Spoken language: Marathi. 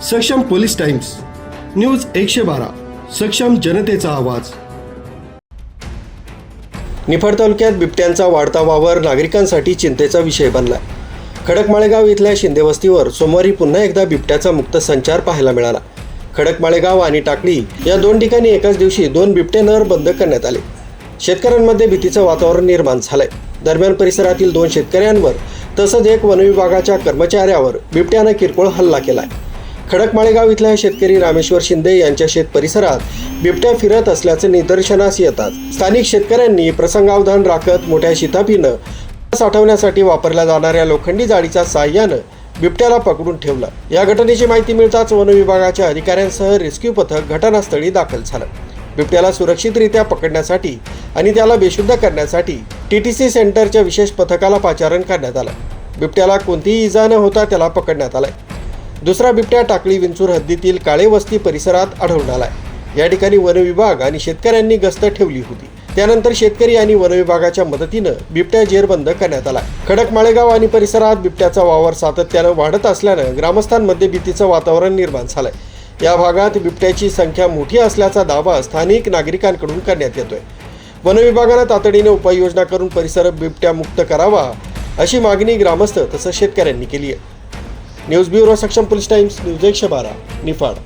सक्षम पोलीस टाइम्स न्यूज 112 सक्षम जनतेचा आवाज। निफाड तालुक्यात बिबट्यांचा वाढता वावर नागरिकांसाठी चिंतेचा विषय बनला। खडकमाळेगाव इथल्या शिंदे वस्तीवर सोमवारी पुन्हा एकदा बिबट्याचा मुक्त संचार पाहायला मिळाला। खडकमाळेगाव आणि टाकळी या दोन ठिकाणी एकाच दिवशी 2 बिबटे नर बंद करण्यात आले। शेतकऱ्यांमध्ये भीतीचं वातावरण निर्माण झालंय। दरम्यान परिसरातील 2 शेतकऱ्यांवर तसंच एक वनविभागाच्या कर्मचाऱ्यावर बिबट्यानं किरकोळ हल्ला केलाय। खडकमाळेगाव इथल्या शेतकरी रामेश्वर शिंदे यांच्या शेत परिसरात बिबट्या फिरत असल्याचे निदर्शनास येतात स्थानिक शेतकऱ्यांनी प्रसंगावधान राखत मोठ्या शिताफीनं साठवण्यासाठी वापरल्या जाणाऱ्या लोखंडी जाळीच्या साहाय्यानं बिबट्याला पकडून ठेवलं। या घटनेची माहिती मिळताच वनविभागाच्या अधिकाऱ्यांसह रेस्क्यू पथक घटनास्थळी दाखल झालं। बिबट्याला सुरक्षितरित्या पकडण्यासाठी आणि त्याला बेशुद्ध करण्यासाठी TTC सेंटरच्या विशेष पथकाला पाचारण करण्यात आलं। बिबट्याला कोणतीही इजा न होता त्याला पकडण्यात आलं। दुसरा बिबट्या टाकळी विंचूर हद्दीतील काळे वस्ती परिसरात आढळून आलाय। या ठिकाणी वनविभाग आणि शेतकऱ्यांनी गस्त ठेवली होती। त्यानंतर शेतकरी आणि वनविभागाच्या मदतीनं बिबट्या जेरबंद करण्यात आला। खडकमाळेगाव आणि परिसरात बिबट्याचा वावर सातत्यानं वाढत असल्यानं ग्रामस्थांमध्ये भीतीचं वातावरण निर्माण झालंय। या भागात बिबट्याची संख्या मोठी असल्याचा दावा स्थानिक नागरिकांकडून करण्यात येतोय। वनविभागानं तातडीने उपाययोजना करून परिसर बिबट्या मुक्त करावा अशी मागणी ग्रामस्थ तसंच शेतकऱ्यांनी केली आहे। न्यूज ब्युरो सक्षम पोलीस टाइम्स न्यूज 112 निफाड।